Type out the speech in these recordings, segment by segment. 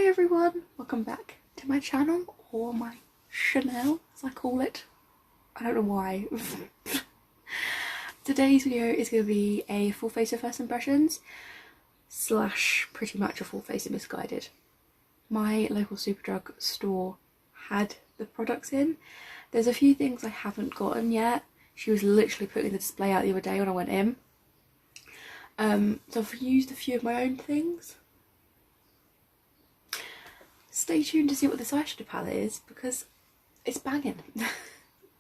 Hi everyone, welcome back to my channel, or my Chanel as I call it. I don't know why. Today's video is going to be a full face of first impressions slash pretty much a full face of Missguided. My local Superdrug store had the products in. There's a few things I haven't gotten yet. She was literally putting the display out the other day when I went in. So I've used a few of my own things. Stay tuned to see what this eyeshadow palette is because it's banging.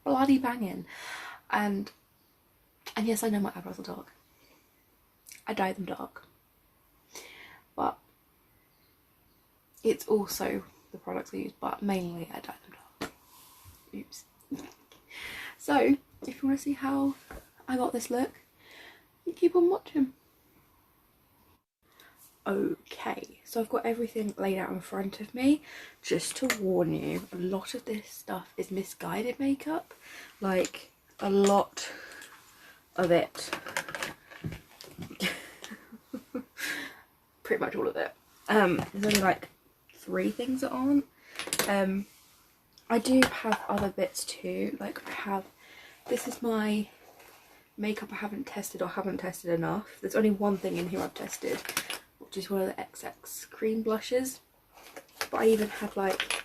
Bloody banging. And yes, I know my eyebrows are dark. I dye them dark. But it's also the products I use, but mainly I dye them dark. Oops. So, if you want to see how I got this look, you keep on watching. Okay, so I've got everything laid out in front of me. Just to warn you, a lot of this stuff is Missguided makeup. Like, a lot of it. Pretty much all of it. There's only like 3 things that aren't. I do have other bits too. Like, this is my makeup I haven't tested or haven't tested enough. There's only one thing in here I've tested, which is one of the XX cream blushes. But I even had like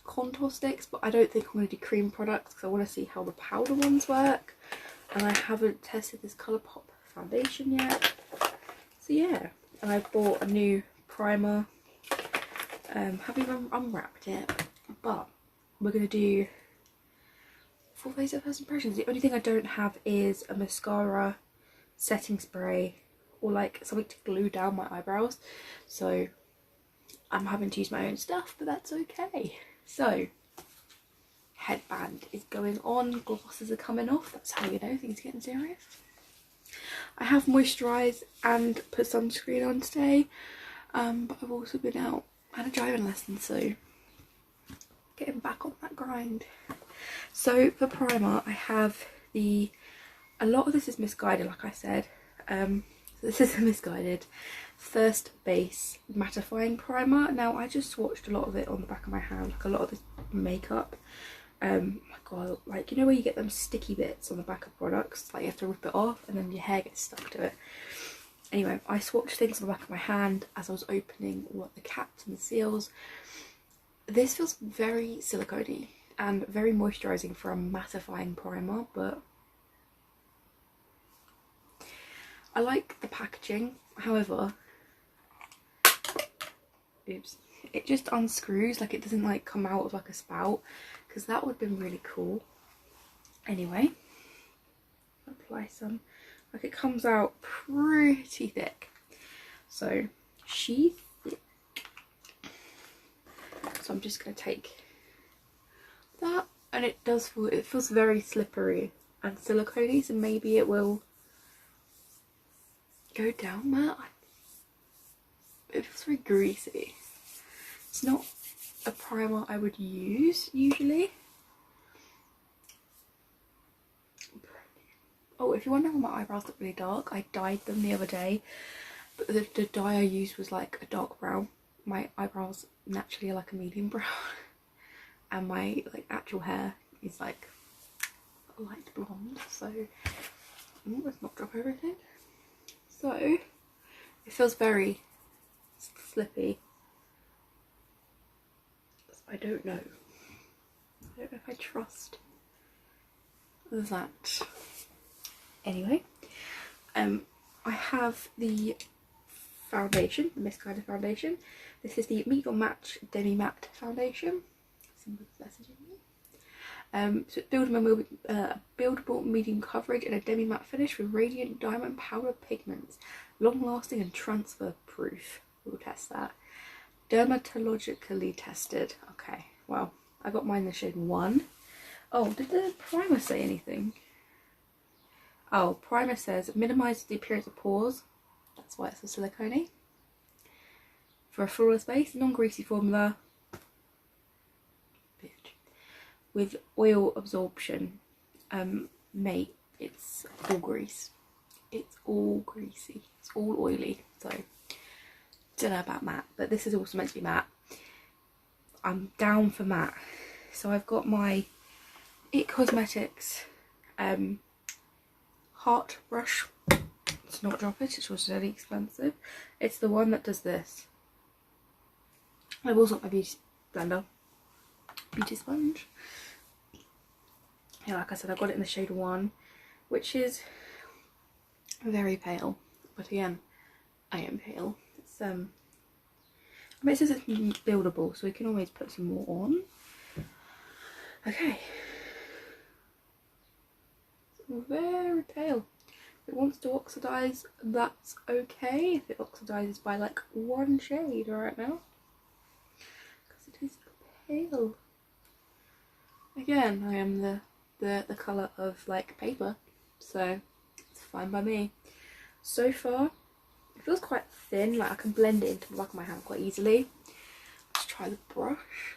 contour sticks, but I don't think I'm going to do cream products because I want to see how the powder ones work. And I haven't tested this Colourpop foundation yet. So yeah, and I bought a new primer. Haven't even unwrapped it, but we're going to do full face of first impressions. The only thing I don't have is a mascara, setting spray, or like something to glue down my eyebrows, so I'm having to use my own stuff, but that's okay. So headband is going on, glosses are coming off, that's how you know things are getting serious. I have moisturised and put sunscreen on today, but I've also been out and a driving lesson, so getting back on that grind. So for primer, I have a lot of this is Missguided, like I said. This is a Missguided First Base Mattifying Primer. Now, I just swatched a lot of it on the back of my hand, like a lot of this makeup. My god, like, you know where you get them sticky bits on the back of products, like you have to rip it off and then your hair gets stuck to it. Anyway, I swatched things on the back of my hand as I was opening all of the caps and the seals. This feels very silicone-y and very moisturising for a mattifying primer, but I like the packaging. However, oops, it just unscrews, like it doesn't like come out of like a spout, because that would have been really cool. Anyway, apply some, like it comes out pretty thick, so she's thick. So I'm just going to take that, and it feels very slippery and silicone-y, so maybe it will go down matte. It feels very greasy. It's not a primer I would use usually. Oh, if you wonder why my eyebrows look really dark, I dyed them the other day, but the dye I used was like a dark brown. My eyebrows naturally are like a medium brown, and my like actual hair is like a light blonde, so let's not drop everything. So it feels very slippy. I don't know if I trust that. Anyway, I have the foundation, the Missguided foundation. This is the Meet Your Match Demi Matte Foundation. Simple messaging. So it's buildable medium coverage and a demi matte finish with radiant diamond powder pigments, long lasting and transfer proof. We'll test that. Dermatologically tested. Okay, well, I got mine in the shade 1. Oh, did the primer say anything? Oh, primer says minimises the appearance of pores. That's why it's so silicone-y. For a flawless base, non-greasy formula. With oil absorption. Mate, it's all grease. It's all greasy. It's all oily. So, don't know about matte, but this is also meant to be matte. I'm down for matte. So I've got my IT Cosmetics Heart brush. It's not Drop It, it was really expensive. It's the one that does this. I've also got my beauty blender, beauty sponge. Yeah, like I said, I got it in the shade 1, which is very pale. But again, I am pale. It's I mean, it says it's buildable, so we can always put some more on. Okay. It's very pale. If it wants to oxidise, that's okay. If it oxidises by like 1 shade right now, because it is pale. Again, I am the colour of like paper, so it's fine by me. So far, it feels quite thin, like I can blend it into the back of my hand quite easily. Let's try the brush.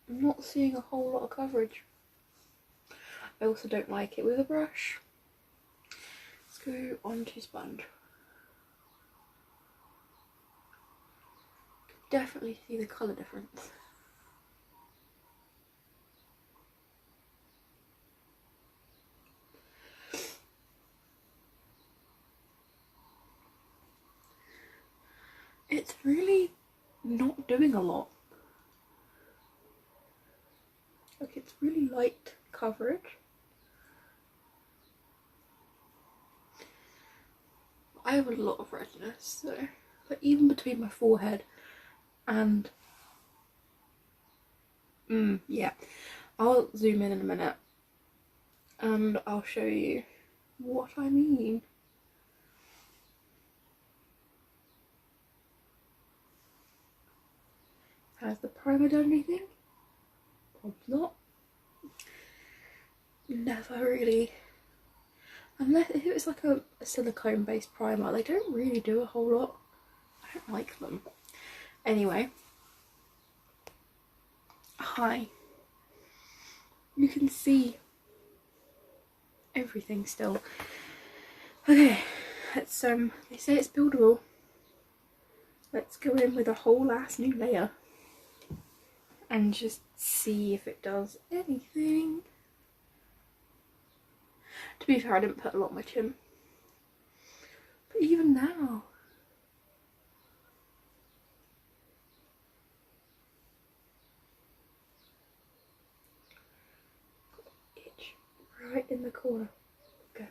I'm not seeing a whole lot of coverage. I also don't like it with a brush. Let's go on to sponge. Definitely see the colour difference. It's really not doing a lot. Like, it's really light coverage. I have a lot of redness, so like even between my forehead and yeah, I'll zoom in a minute and I'll show you what I mean. Has the primer done anything? Probably not. Never really. Unless if it's like a silicone based primer, they don't really do a whole lot. I don't like them. Anyway. Hi. You can see everything still. Okay, let's they say it's buildable. Let's go in with a whole ass new layer and just see if it does anything. To be fair, I didn't put a lot on my chin. But even now, got an itch right in the corner. Okay.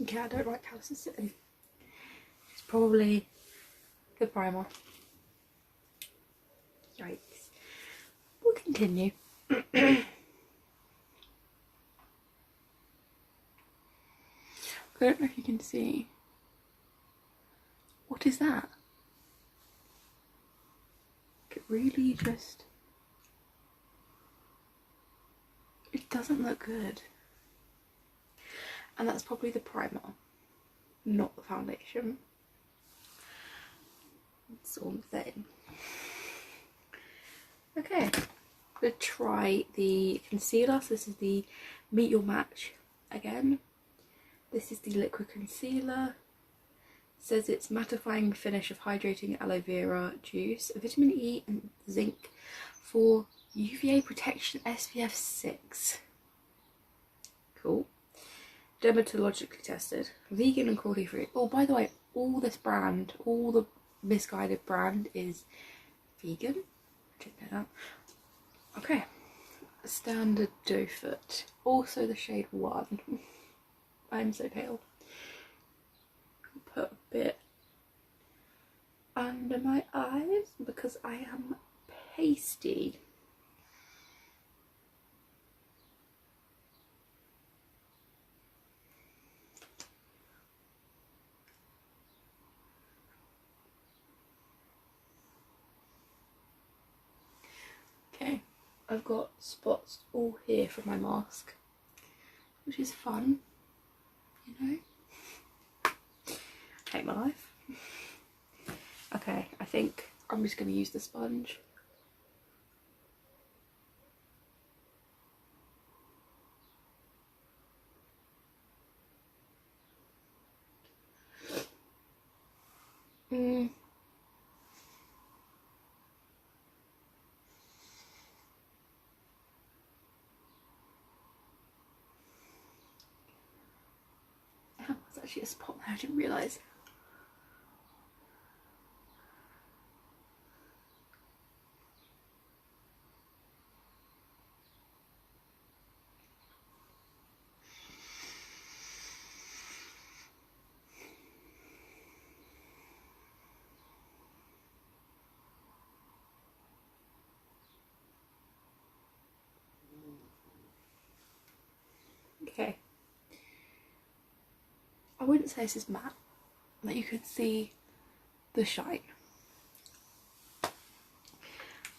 Yeah, I don't like how this is sitting. It's probably the primer. Yikes. We'll continue. I don't know if you can see. What is that? It really just... It doesn't look good. And that's probably the primer, not the foundation. It's all the same. Okay, I'm going to try the concealer. So this is the Meet Your Match again. This is the liquid concealer. It says it's mattifying finish of hydrating aloe vera juice, vitamin E and zinc for UVA protection, SPF 6. Cool. Dermatologically tested, vegan and cruelty free. Oh, by the way, all this brand, all the Missguided brand is vegan. I didn't know that. Okay, standard doe foot. Also the shade 1. I'm so pale. Put a bit under my eyes because I am pasty. Okay, I've got spots all here from my mask, which is fun, you know. Hate my life. Okay, I think I'm just going to use the sponge. Oh, there's actually a spot there, I didn't realise. Okay. I wouldn't say this is matte, like you can see the shine.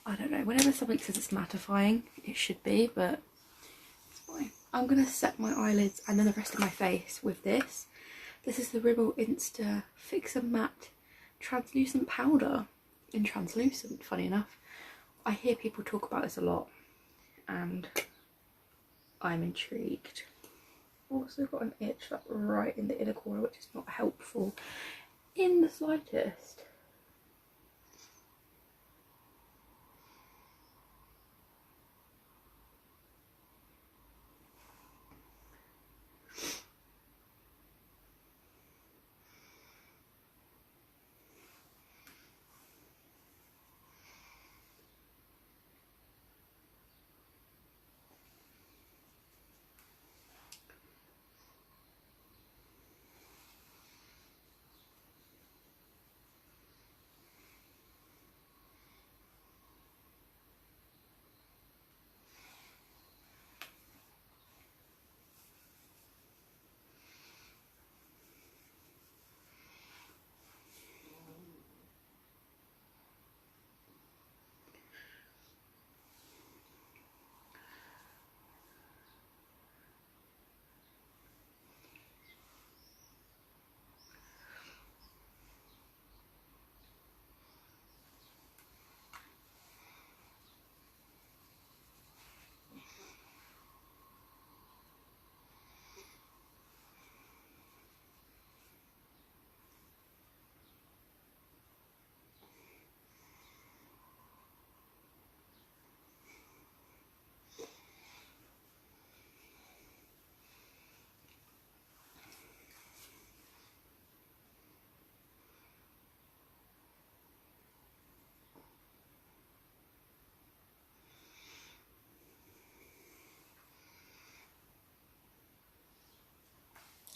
I don't know, whenever something says it's mattifying, it should be, but it's fine. I'm going to set my eyelids and then the rest of my face with this. This is the Rimmel Insta Fix and Matte Translucent Powder in translucent, funny enough. I hear people talk about this a lot and I'm intrigued. Also got an itch like right in the inner corner, which is not helpful in the slightest.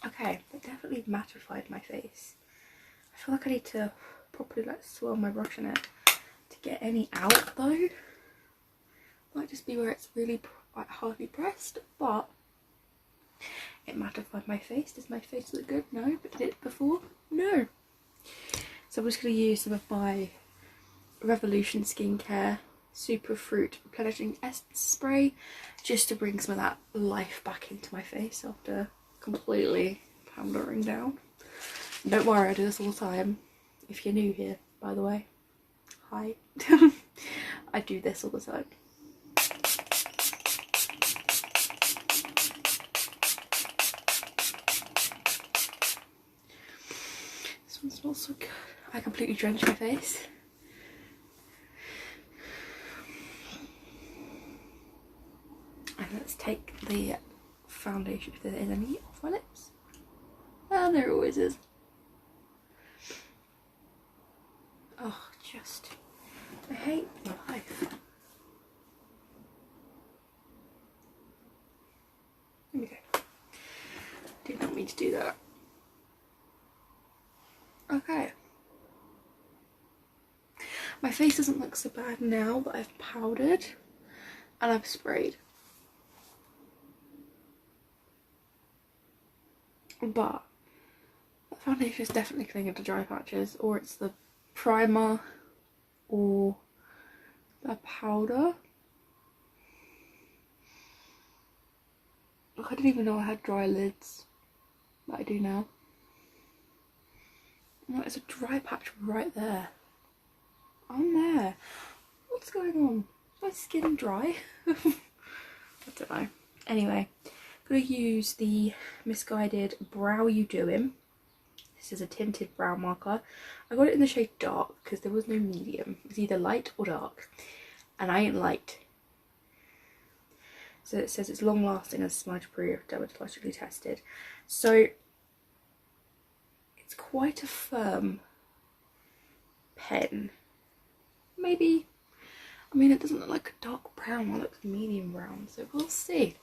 Okay, that definitely mattified my face. I feel like I need to properly like swirl my brush in it to get any out though. Might just be where it's really like hardly pressed, but it mattified my face. Does my face look good? No. But did it before? No. So I'm just going to use some of my Revolution Skincare Superfruit Replenishing Essence Spray just to bring some of that life back into my face after completely powdering down. Don't worry, I do this all the time. If you're new here, by the way, hi. I do this all the time. This one smells so good. I completely drenched my face. And let's take the foundation if there is any off my lips. Oh, there always is. Oh, I hate my life. There we go. Did not mean to do that. Okay. My face doesn't look so bad now that I've powdered and I've sprayed. But the foundation is definitely clinging to dry patches, or it's the primer or the powder. I didn't even know I had dry lids, but I do now. No, it's a dry patch right there. On there. What's going on? Is my skin dry? I don't know. Anyway, I'm going to use the Missguided Brow You Doing. This is a tinted brow marker. I got it in the shade dark because there was no medium. It was either light or dark. And I ain't light. So it says it's long lasting and smudge proof, dermatologically tested. So it's quite a firm pen. Maybe, I mean, it doesn't look like a dark brown, it looks medium brown, so we'll see.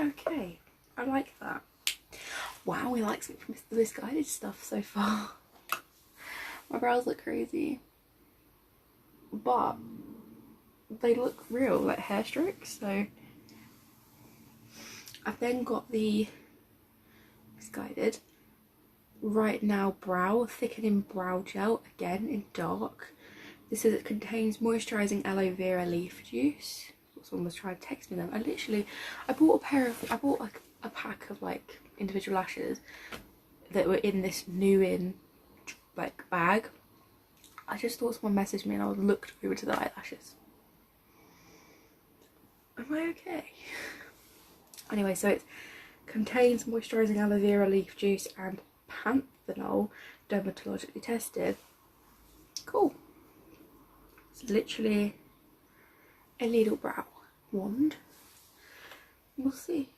Okay, I like that. Wow, we like some from Missguided stuff so far. My brows look crazy, but they look real, like hair strokes. So I've then got the Missguided Right Now Brow Thickening Brow Gel, again in dark. This says it contains moisturising aloe vera leaf juice. Someone was trying to text me them. I bought like a pack of like individual lashes that were in this new in like bag. I just thought someone messaged me and I looked over to the eyelashes. Am I okay? Anyway, so it contains moisturising aloe vera leaf juice and panthenol, dermatologically tested. Cool. It's literally a little brow wand. We'll see.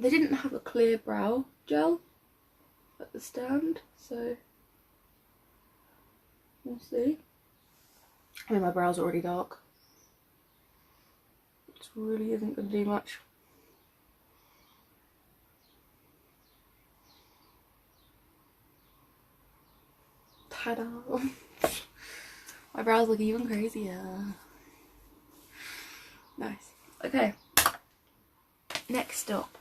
They didn't have a clear brow gel at the stand, so we'll see. I mean, my brows are already dark. It really isn't going to do much. Ta-da! My brows look even crazier. Nice. Okay. Next up,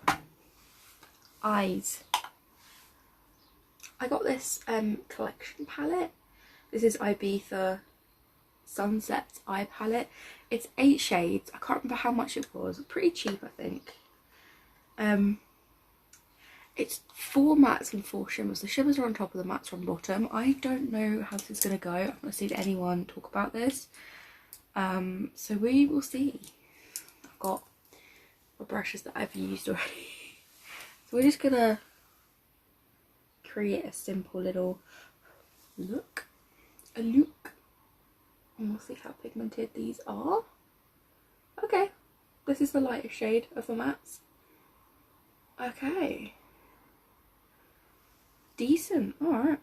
eyes. I got this collection palette. This is Ibiza Sunsets eye palette. It's 8 shades. I can't remember how much it was. Pretty cheap, I think. It's 4 mattes and 4 shimmers. The shimmers are on top of the mattes are on bottom. I don't know how this is going to go. I've not seen anyone talk about this. So we will see. I've got my brushes that I've used already. So we're just going to create a simple little look. And we'll see how pigmented these are. Okay. This is the lighter shade of the mattes. Okay. Decent, alright.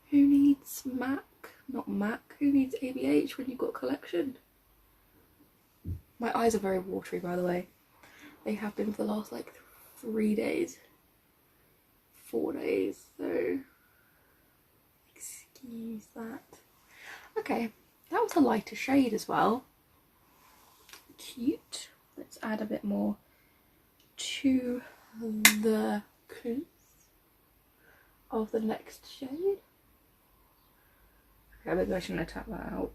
Who needs MAC? Not MAC. Who needs ABH when you've got collection? My eyes are very watery, by the way. They have been for the last like 3 days. 4 days, so excuse that. Okay, that was a lighter shade as well. Cute. Let's add a bit more to the crease of the next shade. Yeah, maybe I shouldn't have tapped that out.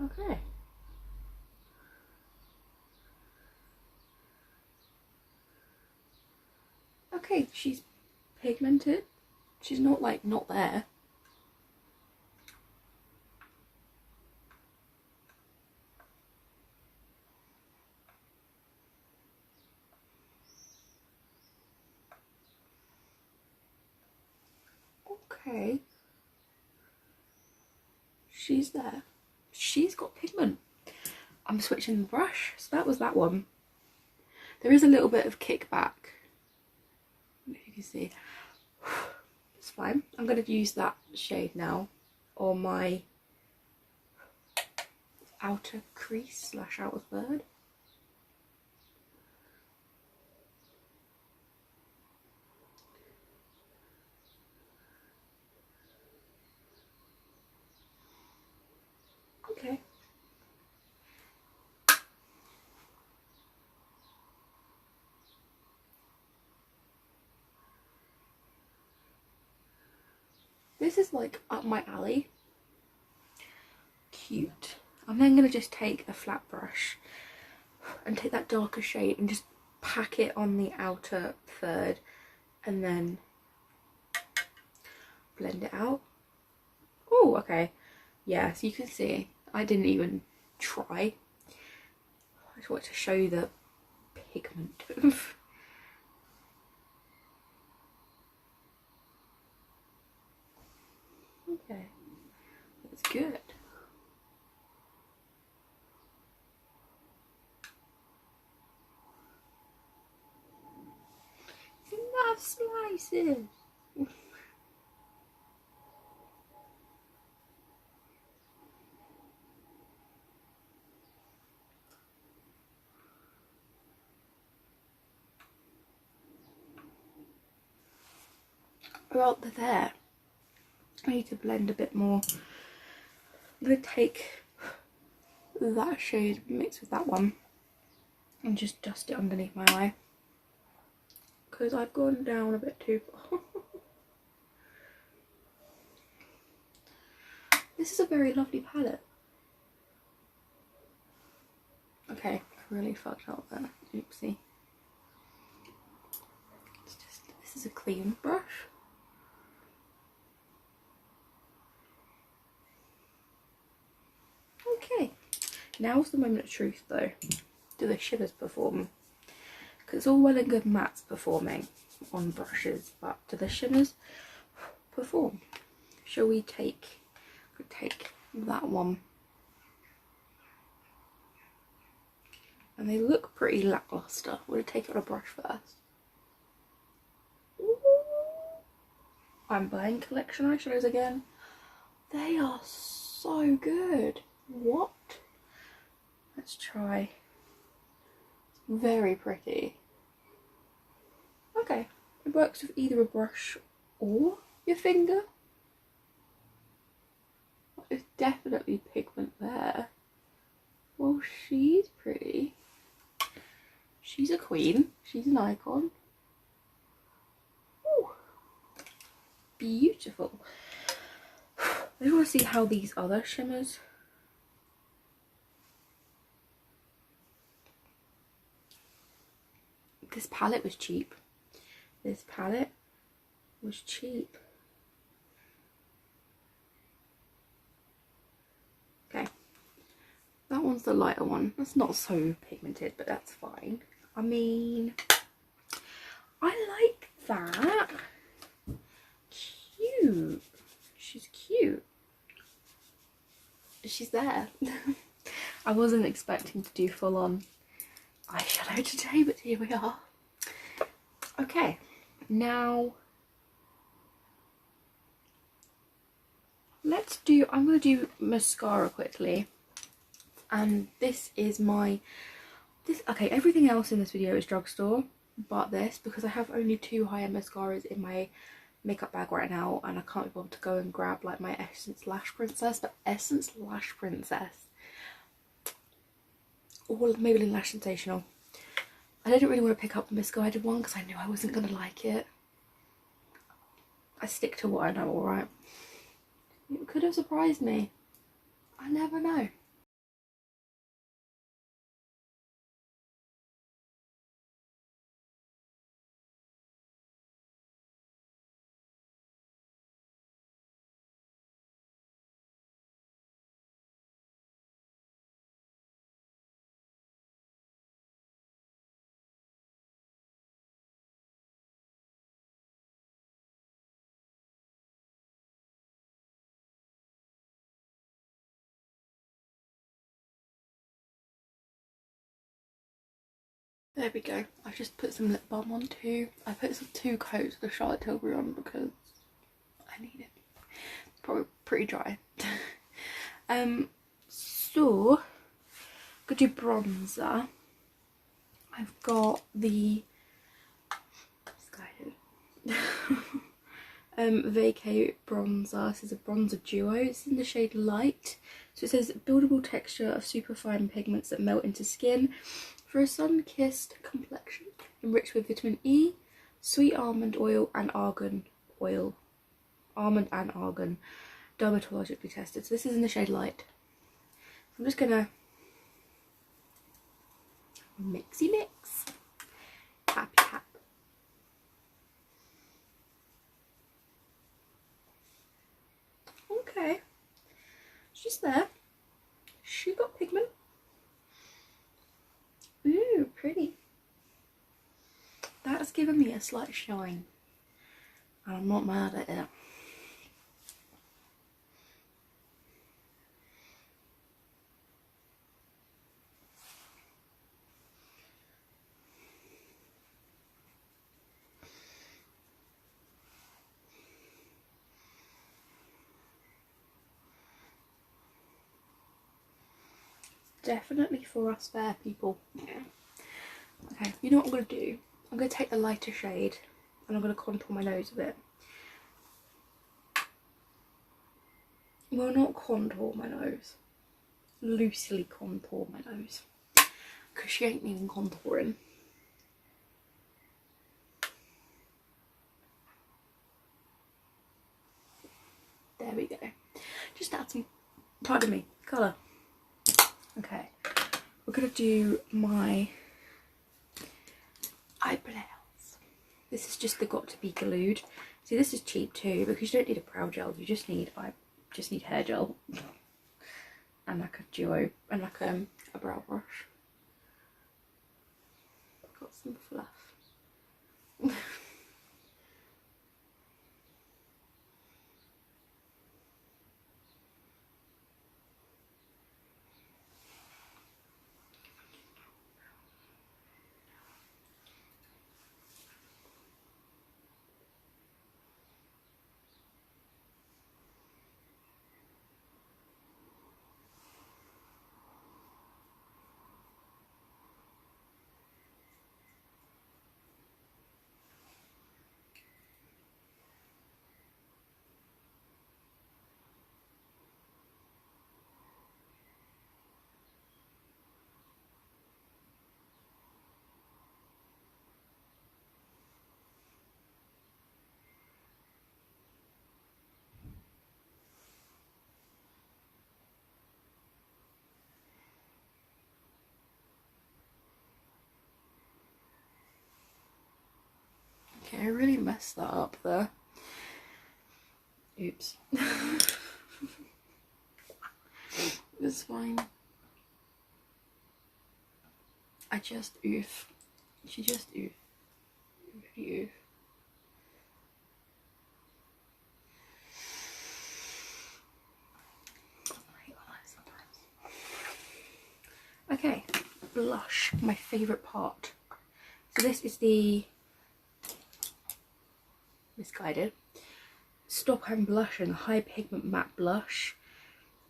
Okay. Okay, she's pigmented. She's not like not there. Okay. She's there. She's got pigment. I'm switching the brush. So that was that one. There is a little bit of kickback. If you can see. It's fine. I'm going to use that shade now on my outer crease / outer third. Okay. This is like up my alley. Cute. I'm then going to just take a flat brush and take that darker shade and just pack it on the outer third and then blend it out. Oh, okay. Yeah, so you can see I didn't even try. I just wanted to show you the pigment. Okay, that's good. Enough slices. Well, they're there. I need to blend a bit more. I'm going to take that shade, mix with that one, and just dust it underneath my eye. Because I've gone down a bit too far. This is a very lovely palette. Okay, I really fucked up there. Oopsie. This is a clean brush. Okay, now's the moment of truth though. Do the shimmers perform? Because it's all well and good mattes performing on brushes, but do the shimmers perform? Shall we take that one? And they look pretty lackluster. We'll take it on a brush first. Ooh. I'm buying collection eyeshadows again. They are so good. What? Let's try. Very pretty. Okay, it works with either a brush or your finger. There's definitely pigment there. Well, she's pretty. She's a queen. She's an icon. Ooh. Beautiful. I just want to see how these other shimmers. This palette was cheap. This palette was cheap. Okay. That one's the lighter one. That's not so pigmented, but that's fine. I mean, I like that. Cute. She's cute. She's there. I wasn't expecting to do full on eyeshadow today, but here we are. Okay, now I'm going to do mascara quickly. And this is okay, everything else in this video is drugstore, but this, because I have only 2 high-end mascaras in my makeup bag right now, and I can't be bothered to go and grab like my Essence Lash Princess, but Essence Lash Princess or Maybelline Lash Sensational. I didn't really want to pick up the misguided one because I knew I wasn't going to like it. I stick to what I know, alright? It could have surprised me. I never know. There we go. I've just put some lip balm on too. I put some 2 coats of the Charlotte Tilbury on because I need it. It's probably pretty dry. So could do bronzer. I've got the Vacay bronzer. This is a bronzer duo. It's in the shade Light. So it says buildable texture of superfine pigments that melt into skin for a sun-kissed complexion, enriched with vitamin E, sweet almond oil and argan oil. Almond and argan, dermatologically tested. So this is in the shade Light. I'm just gonna mixy mix. Tap tap. Okay. She's there. She got pigment. Ooh, pretty. That's given me a slight shine. And I'm not mad at it. Definitely for us fair people. Okay, you know what I'm going to do? I'm going to take the lighter shade and I'm going to contour my nose a bit. Well, not contour my nose. Loosely contour my nose. Because she ain't even contouring. There we go. Just add some, pardon me, colour. Okay, we're going to do my eyebrows. This is just the Got To Be glued. See, this is cheap too because you don't need a brow gel. You just need hair gel and like a duo and like a brow brush. Got some fluff. Okay, I really messed that up there. Oops. It's fine. I just oof. She just oof. Oof. Okay, blush, my favourite part. So this is the Misguided Stop I'm Blushing High Pigment Matte Blush.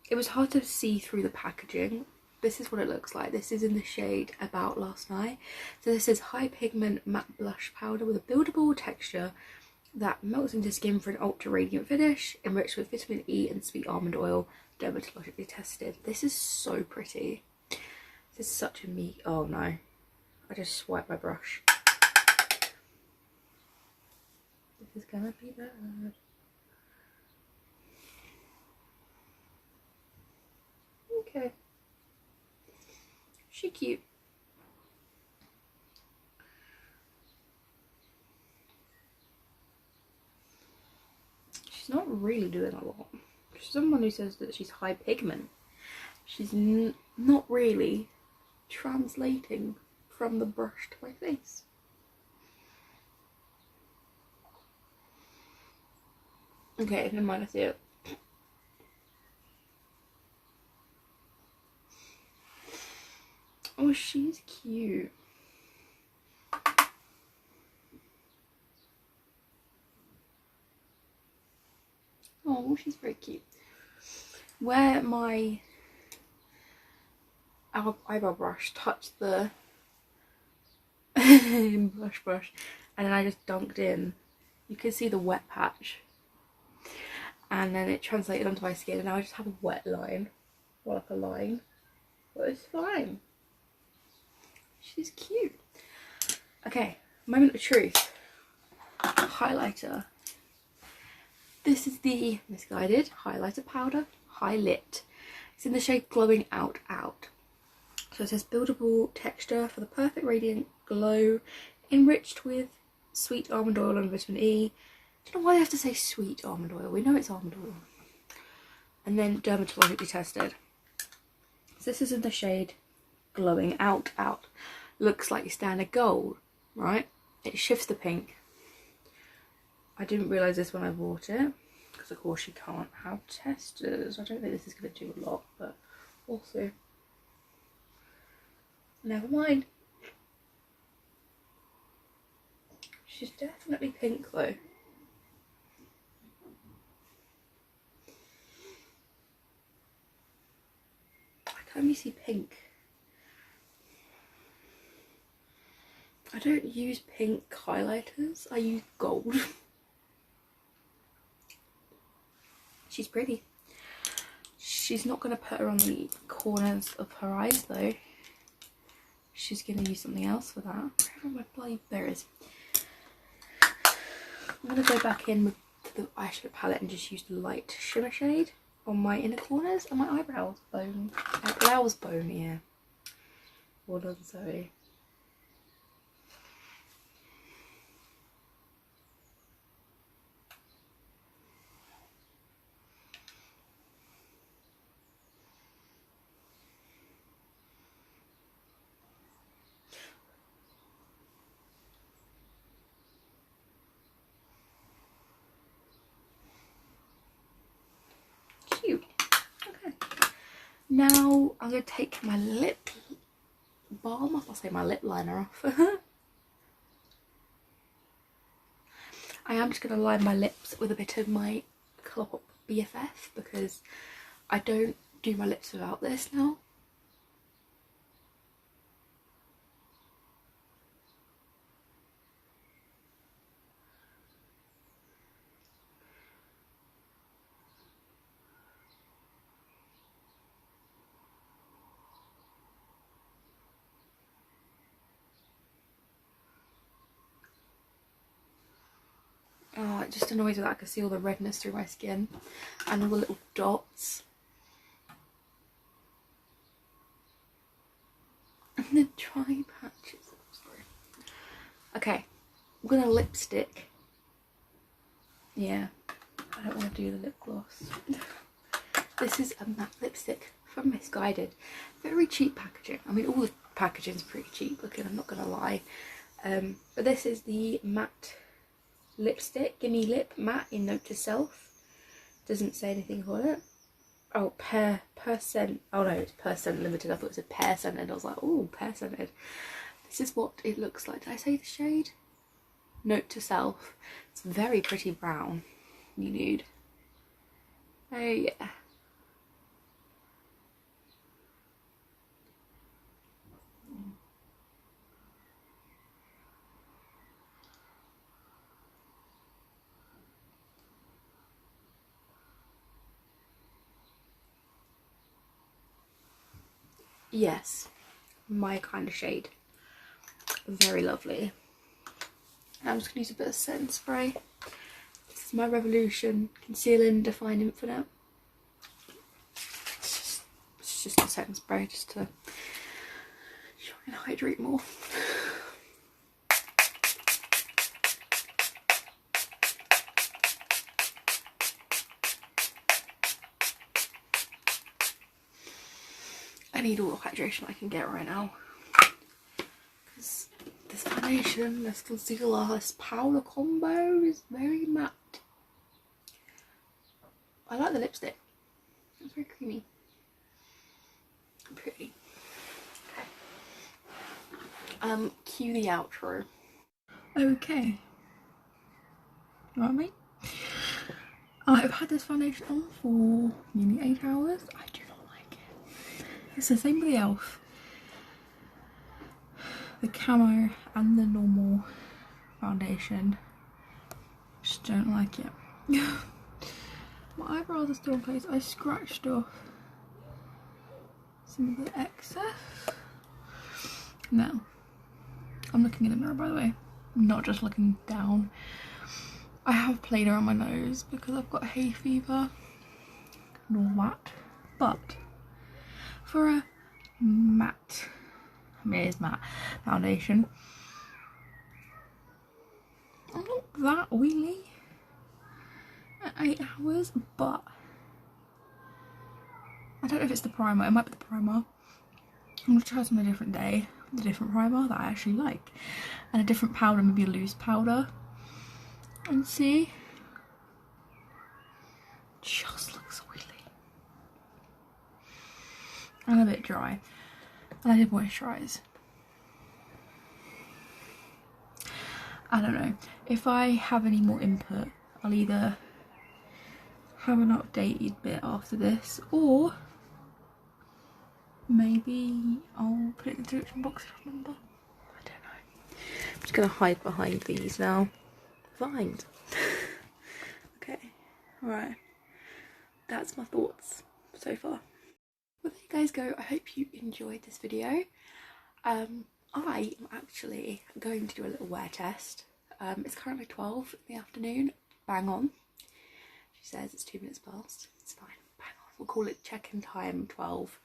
It was hard to see through the packaging. This is what it looks like. This is in the shade About Last Night. So this is High Pigment Matte Blush Powder with a buildable texture that melts into skin for an ultra radiant finish, enriched with vitamin E and sweet almond oil, dermatologically tested. This is so pretty. This is such a me. Oh no, I just swiped my brush. This is gonna be bad. Okay. She cute. She's not really doing a lot. She's someone who says that she's high pigment. She's not really translating from the brush to my face. Okay, never mind, I see it. Oh, she's cute. Oh, she's very cute. Where my eyebrow brush touched the brush and then I just dunked in, you can see the wet patch, and then it translated onto my skin and now I just have a wet line, or like a line, but it's fine. She's cute. Okay, moment of truth. Highlighter. This is the Missguided highlighter powder, High Lit. It's in the shade Glowing Out Out. So it says buildable texture for the perfect radiant glow, enriched with sweet almond oil and vitamin E. I don't know why they have to say sweet almond oil, we know it's almond oil. And then dermatologically tested. So this is in the shade Glowing Out Out. Looks like your standard gold, right? It shifts the pink. I didn't realise this when I bought it, because of course you can't have testers. I don't think this is going to do a lot, but also, never mind. She's definitely pink though. I can only see pink. I don't use pink highlighters, I use gold. She's pretty. She's not going to put her on the corners of her eyes though. She's going to use something else for that. Where are my bloody berries? I'm going to go back in with the eyeshadow palette and just use the light shimmer shade on my inner corners and my eyebrows bone. Brows bone, yeah. Well done, Zoe. Cute. Okay. Now I'm going to take my lip balm off. I'll say my lip liner off. I am just going to line my lips with a bit of my Colourpop BFF because I don't do my lips without this now. Oh, it just annoys me that I can see all the redness through my skin and all the little dots. And the dry patches. Sorry. Okay, I'm gonna lipstick. Yeah, I don't want to do the lip gloss. This is a matte lipstick from Missguided. Very cheap packaging. I mean, all the packaging is pretty cheap looking, I'm not gonna lie. But this is the matte lipstick, Gimme Lip Matte in Note to Self. Doesn't say anything on it. Oh, percent. Oh no, it's percent limited. I thought it was a pear scented. I was like, oh, pear scented. This is what it looks like. Did I say the shade? Note to Self. It's very pretty brown. You nude. Oh yeah. Yes, my kind of shade. Very lovely. I'm just going to use a bit of setting spray This is my Revolution Conceal and Define Infinite. It's just a setting spray just to try and hydrate more. I need all the hydration I can get right now. Because this foundation, this concealer, this powder combo is very matte. I like the lipstick. It's very creamy. And pretty. Cue the outro. Okay. Right, mate? I've had this foundation on for nearly 8 hours. I do not like it. It's the same with the e.l.f. The camo and the normal foundation. Just don't like it. My eyebrows are still in place. I scratched off some of the excess. Now, I'm looking in the mirror, by the way. I'm not just looking down. I have played around my nose because I've got hay fever and all that. But for a matte, I mean it is matte foundation, I'm not that oily at 8 hours, but I don't know if it's the primer. It might be the primer. I'm gonna try some on a different day, with a different primer that I actually like, and a different powder, maybe a loose powder, and see. Just looks oily and a bit dry, and I did moisturise. I don't know, if I have any more input I'll either have an updated bit after this, or maybe I'll put it in the description box if I remember. I don't know. I'm just gonna hide behind these now. Vines. Okay, alright. That's my thoughts so far. Well, there you guys go. I hope you enjoyed this video. I am actually going to do a little wear test. It's currently 12 in the afternoon. Bang on. She says it's 2 minutes past. It's fine. Bang on. We'll call it check-in time 12.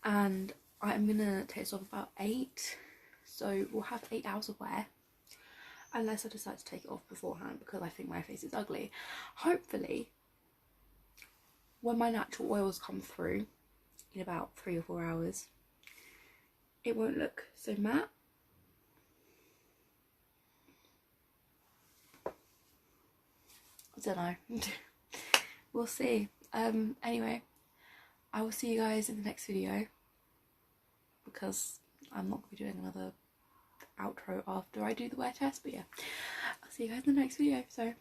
And I'm gonna take this off about 8. So we'll have 8 hours of wear. Unless I decide to take it off beforehand because I think my face is ugly. Hopefully, when my natural oils come through in about 3 or 4 hours, it won't look so matte. I don't know. We'll see. Anyway, I will see you guys in the next video because I'm not going to be doing another outro after I do the wear test, but yeah, I'll see you guys in the next video. So